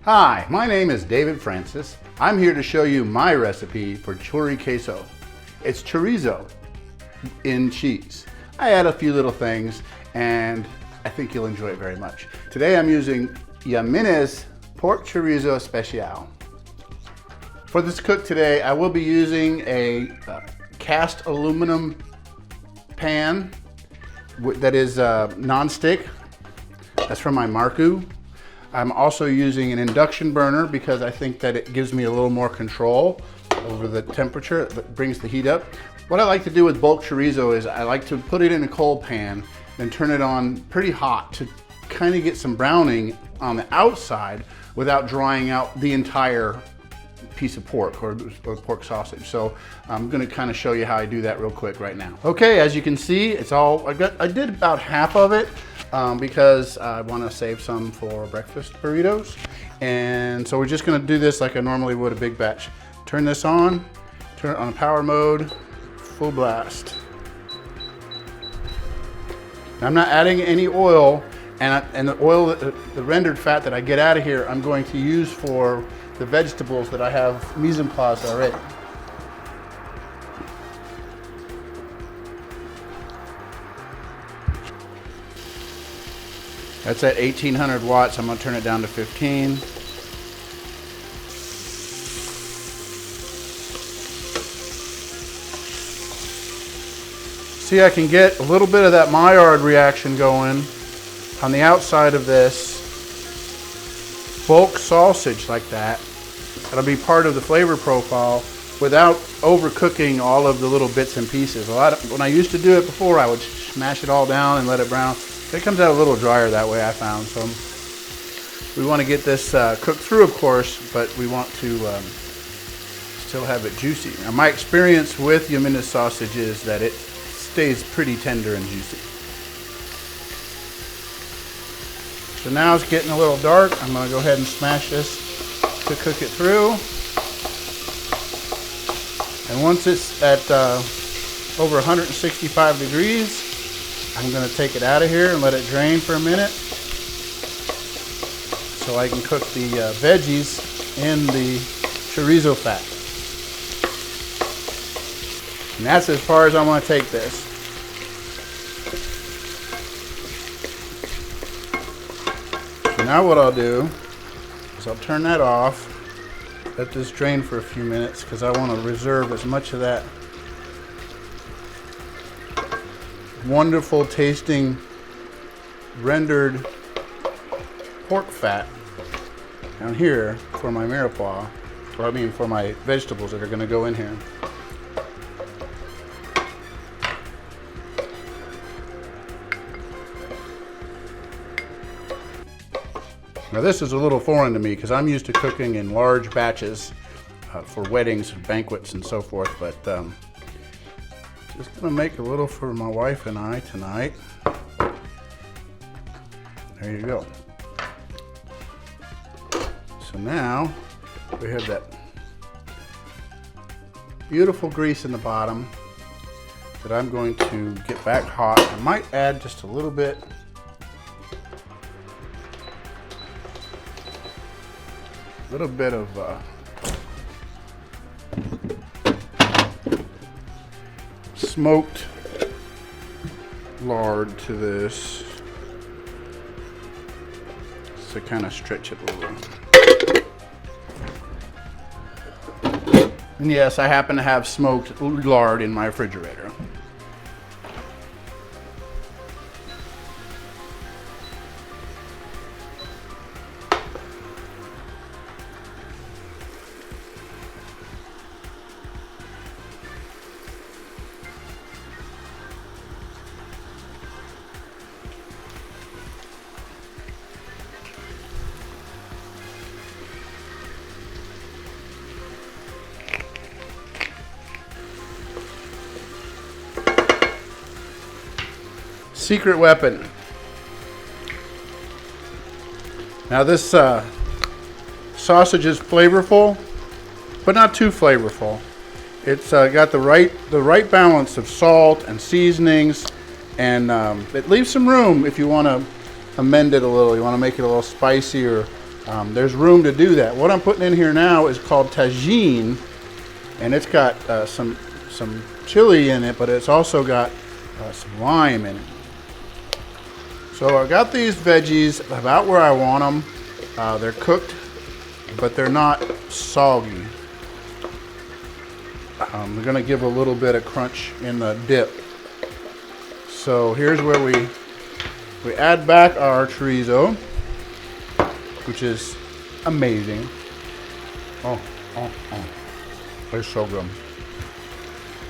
Hi, my name is David Francis. I'm here to show you my recipe for choriqueso. It's chorizo in cheese. I add a few little things and I think you'll enjoy it very much. Today I'm using Jimenez Chorizo Especial. For this cook today, I will be using a cast aluminum pan that is non-stick. That's from my Marku. I'm also using an induction burner because I think that it gives me a little more control over the temperature. It brings the heat up. What I like to do with bulk chorizo is I like to put it in a cold pan and turn it on pretty hot to kind of get some browning on the outside without drying out the entire piece of pork or pork sausage. So I'm going to kind of show you how I do that real quick right now. Okay, as you can see, it's all I did about half of it because I want to save some for breakfast burritos. And so we're just going to do this like I normally would a big batch. Turn this on, turn it on power mode, full blast. Now, I'm not adding any oil, and the oil, the rendered fat that I get out of here, I'm going to use for the vegetables that I have mise en place already. That's at 1800 watts. I'm going to turn it down to 15. See, I can get a little bit of that Maillard reaction going on the outside of this bulk sausage like that. That'll be part of the flavor profile without overcooking all of the little bits and pieces. When I used to do it before, I would smash it all down and let it brown. It comes out a little drier that way, I found. So we want to get this cooked through, of course, but we want to still have it juicy. Now, my experience with Jimenez sausage is that it stays pretty tender and juicy. So now it's getting a little dark. I'm going to go ahead and smash this to cook it through. And once it's at over 165 degrees, I'm going to take it out of here and let it drain for a minute so I can cook the veggies in the chorizo fat. And that's as far as I want to take this. So now what I'll do is I'll turn that off, let this drain for a few minutes because I want to reserve as much of that wonderful tasting rendered pork fat down here for my mirepoix, or I mean for my vegetables that are going to go in here. Now this is a little foreign to me because I'm used to cooking in large batches for weddings and banquets and so forth, but just gonna make a little for my wife and I tonight. There you go. So now we have that beautiful grease in the bottom that I'm going to get back hot. I might add just a little bit of smoked lard to this to kind of stretch it a little. And yes, I happen to have smoked lard in my refrigerator. Secret weapon. Now this sausage is flavorful, but not too flavorful. It's got the right balance of salt and seasonings, and it leaves some room if you want to amend it a little. You want to make it a little spicy or there's room to do that. What I'm putting in here now is called Tajín, and it's got some chili in it, but it's also got some lime in it. So I got these veggies about where I want them. They're cooked, but they're not soggy. They're gonna give a little bit of crunch in the dip. So here's where we add back our chorizo, which is amazing. Oh, it's so good.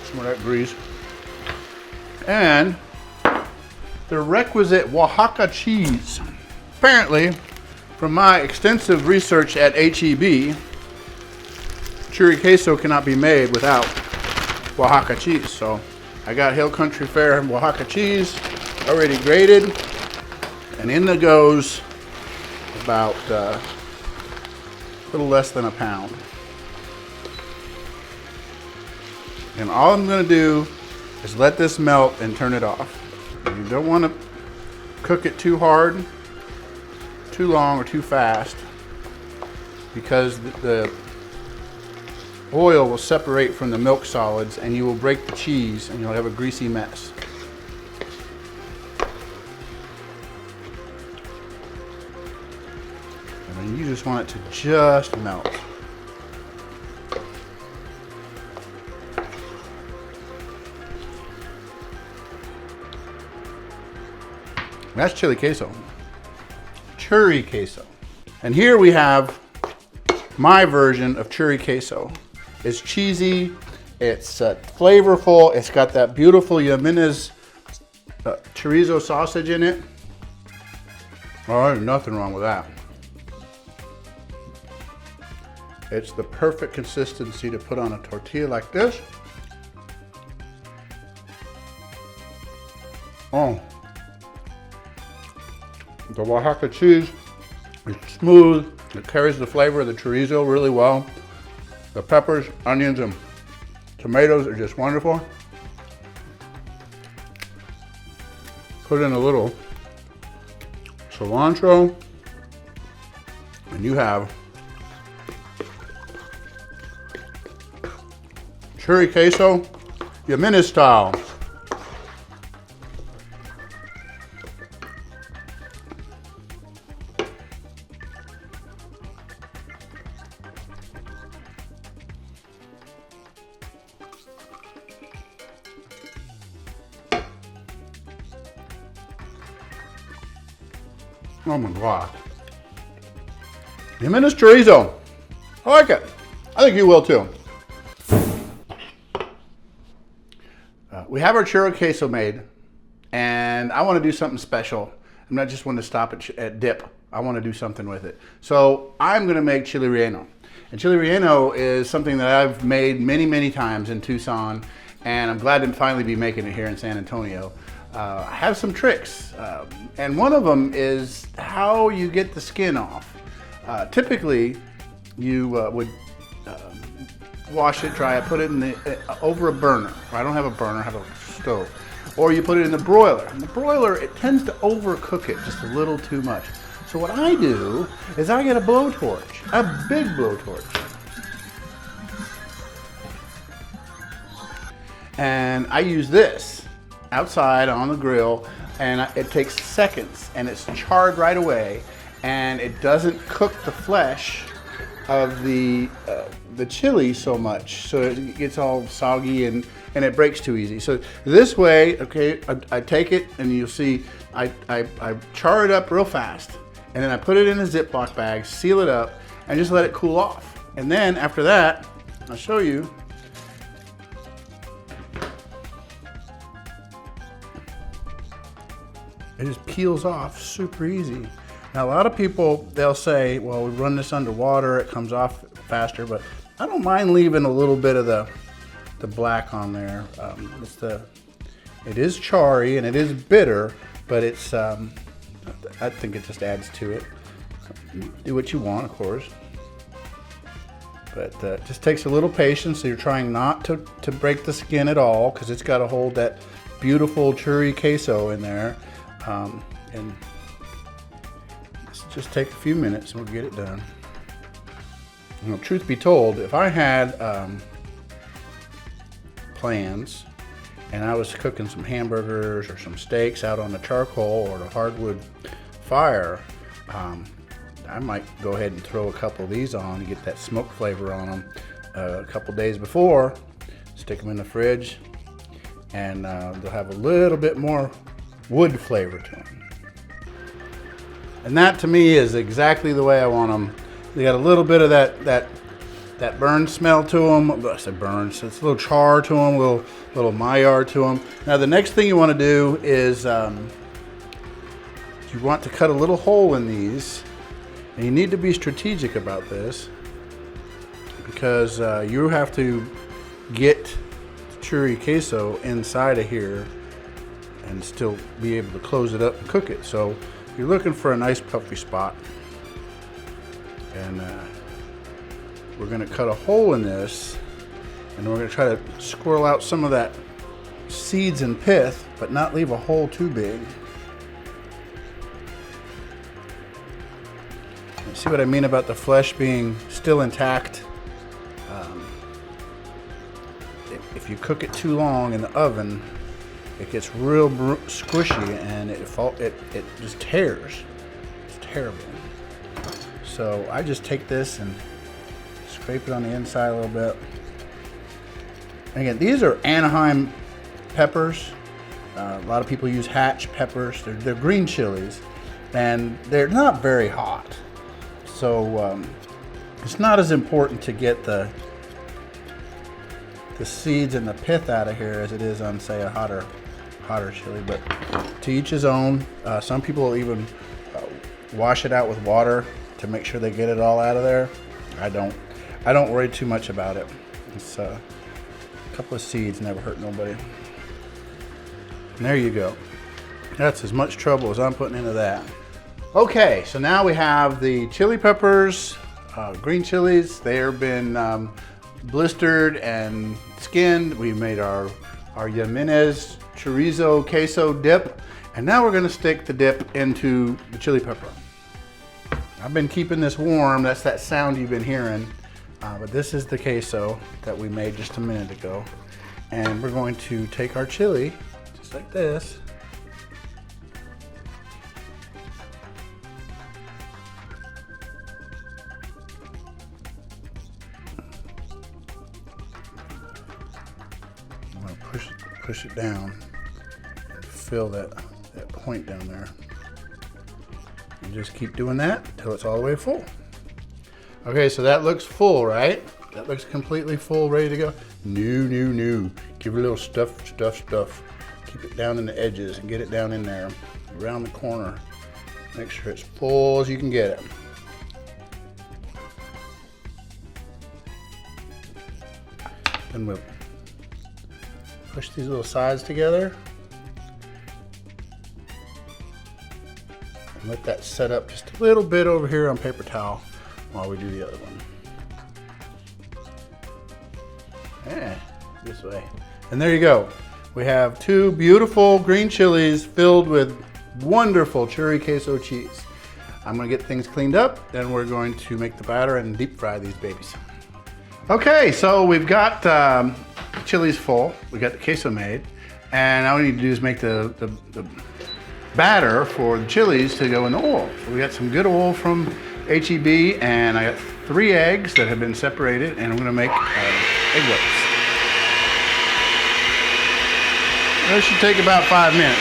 Some of that grease. And the requisite Oaxaca cheese. Apparently, from my extensive research at HEB, choriqueso cannot be made without Oaxaca cheese. So I got Hill Country Fair Oaxaca cheese already grated, and in there goes about a little less than a pound. And all I'm going to do is let this melt and turn it off. You don't want to cook it too hard, too long, or too fast, because the oil will separate from the milk solids and you will break the cheese and you'll have a greasy mess. And then you just want it to just melt. That's chili queso. Choriqueso. And here we have my version of choriqueso. It's cheesy, it's flavorful, it's got that beautiful Jimenez Chorizo sausage in it. Oh, there's nothing wrong with that. It's the perfect consistency to put on a tortilla like this. Oh. The Oaxaca cheese is smooth. It carries the flavor of the chorizo really well. The peppers, onions, and tomatoes are just wonderful. Put in a little cilantro, and you have choriqueso, Jimenez style. Oh my God. Jimenez Chorizo. I like it. I think you will too. We have our choriqueso made, and I want to do something special. I'm not just want to stop at dip. I want to do something with it. So I'm going to make chili relleno. And chili relleno is something that I've made many, many times in Tucson, and I'm glad to finally be making it here in San Antonio. I have some tricks, and one of them is how you get the skin off. Typically, you would wash it, dry it, put it in over a burner. I don't have a burner, I have a stove. Or you put it in the broiler. And the broiler, it tends to overcook it just a little too much. So what I do is I get a blowtorch, a big blowtorch. And I use this outside on the grill, and it takes seconds, and it's charred right away, and it doesn't cook the flesh of the chili so much, so it gets all soggy and it breaks too easy. So this way, okay, I take it, and you'll see I char it up real fast, and then I put it in a Ziploc bag, seal it up, and just let it cool off. And then after that, I'll show you. It just peels off super easy. Now a lot of people, they'll say, well, we run this underwater, it comes off faster, but I don't mind leaving a little bit of the black on there. It is charry and it is bitter, but it's, I think it just adds to it. Do what you want, of course. But it just takes a little patience. So you're trying not to break the skin at all, because it's got to hold that beautiful choriqueso in there. And it's Just take a few minutes and we'll get it done. You know, truth be told, if I had plans and I was cooking some hamburgers or some steaks out on the charcoal or the hardwood fire, I might go ahead and throw a couple of these on and get that smoke flavor on them a couple days before, stick them in the fridge, and they'll have a little bit more wood flavor to them. And that to me is exactly the way I want them. They got a little bit of that burn smell to them. I said burn, so it's a little char to them, a little Maillard to them. Now the next thing you want to do is you want to cut a little hole in these, and you need to be strategic about this because you have to get choriqueso inside of here and still be able to close it up and cook it. So you're looking for a nice puffy spot, and we're going to cut a hole in this, and we're going to try to squirrel out some of that seeds and pith, but not leave a hole too big. And see what I mean about the flesh being still intact? If you cook it too long in the oven, it gets real squishy and it just tears. It's terrible. So I just take this and scrape it on the inside a little bit. Again, these are Anaheim peppers. A lot of people use hatch peppers. They're green chilies, and they're not very hot. So it's not as important to get the seeds and the pith out of here as it is on, say, a hotter chili. But to each his own. Some people will even wash it out with water to make sure they get it all out of there. I don't worry too much about it. It's a couple of seeds never hurt nobody. And there you go. That's as much trouble as I'm putting into that. Okay, so now we have the chili peppers, green chilies. They've been blistered and skinned. We made our Jimenez Chorizo queso dip, and now we're going to stick the dip into the chili pepper. I've been keeping this warm. That's that sound you've been hearing. But this is the queso that we made just a minute ago. And we're going to take our chili, just like this. I'm going to push it down and fill that point down there. And just keep doing that until it's all the way full. Okay, so that looks full, right? That looks completely full, ready to go. No. Give it a little stuff. Keep it down in the edges and get it down in there, around the corner. Make sure it's full as you can get it. Then we'll push these little sides together. And let that set up just a little bit over here on paper towel while we do the other one. Yeah, this way. And there you go. We have two beautiful green chilies filled with wonderful choriqueso cheese. I'm gonna get things cleaned up, then we're going to make the batter and deep fry these babies. Okay, so we've got the chilies full, we got the queso made, and all we need to do is make the batter for the chilies to go in the oil. So we got some good oil from HEB, and I got 3 eggs that have been separated, and I'm gonna make egg whites. This should take about 5 minutes.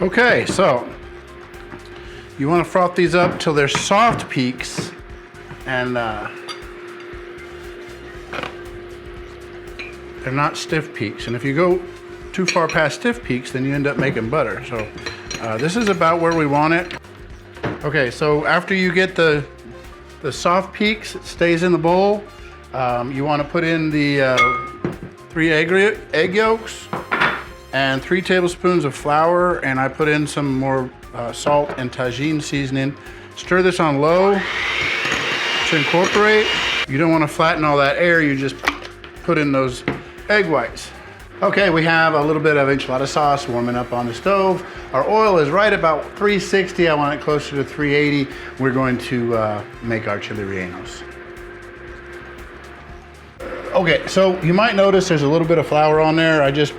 Okay, so you want to froth these up till they're soft peaks, and they're not stiff peaks. And if you go too far past stiff peaks, then you end up making butter. So this is about where we want it. Okay, so after you get the soft peaks, it stays in the bowl. You want to put in the 3 egg yolks and 3 tablespoons of flour, and I put in some more salt and Tajín seasoning. Stir this on low to incorporate. You don't want to flatten all that air. You just put in those egg whites. Okay, we have a little bit of enchilada sauce warming up on the stove. Our oil is right about 360. I want it closer to 380. We're going to make our chili rellenos. Okay, so you might notice there's a little bit of flour on there. I just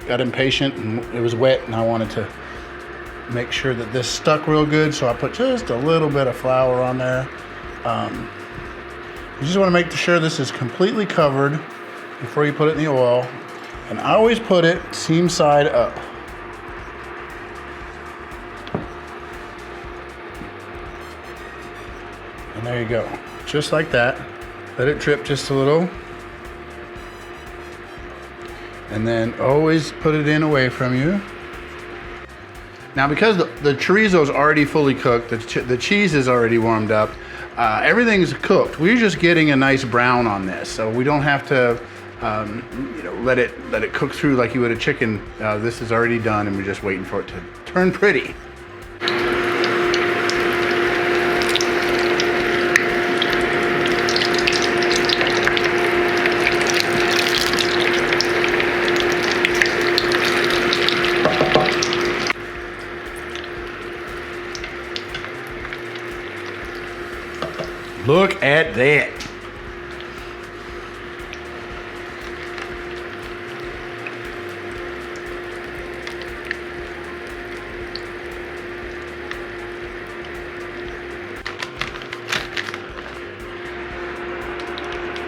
got impatient and it was wet and I wanted to make sure that this stuck real good, so I put just a little bit of flour on there. You just want to make sure this is completely covered before you put it in the oil. And I always put it seam side up. And there you go, just like that. Let it drip just a little. And then always put it in away from you. Now, because the chorizo is already fully cooked, the cheese is already warmed up, everything's cooked. We're just getting a nice brown on this, so we don't have to let it cook through like you would a chicken. This is already done, and we're just waiting for it to turn pretty. Look at that.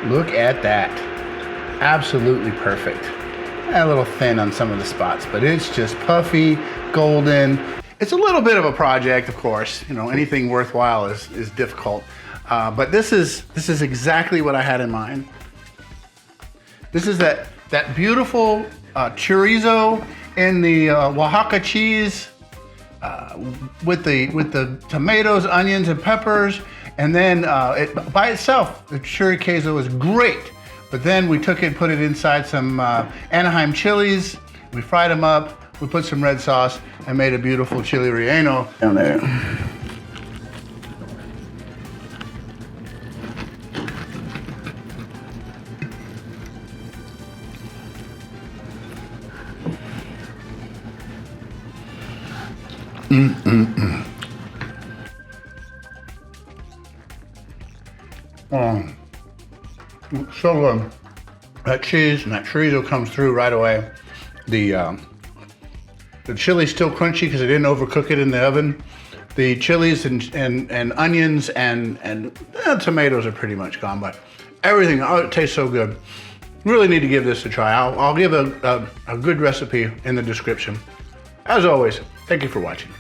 Look at that. Absolutely perfect. A little thin on some of the spots, but it's just puffy, golden. It's a little bit of a project, of course. You know, anything worthwhile is difficult. But this is exactly what I had in mind. This is that beautiful chorizo in the Oaxaca cheese with the tomatoes, onions, and peppers. And then it by itself, the choriqueso is great. But then we took it, put it inside some Anaheim chilies. We fried them up. We put some red sauce and made a beautiful chili relleno down there. So good. That cheese and that chorizo comes through right away. The chili's still crunchy because I didn't overcook it in the oven. The chilies and onions and tomatoes are pretty much gone, but everything, oh, it tastes so good. Really need to give this a try. I'll give a good recipe in the description. As always, thank you for watching.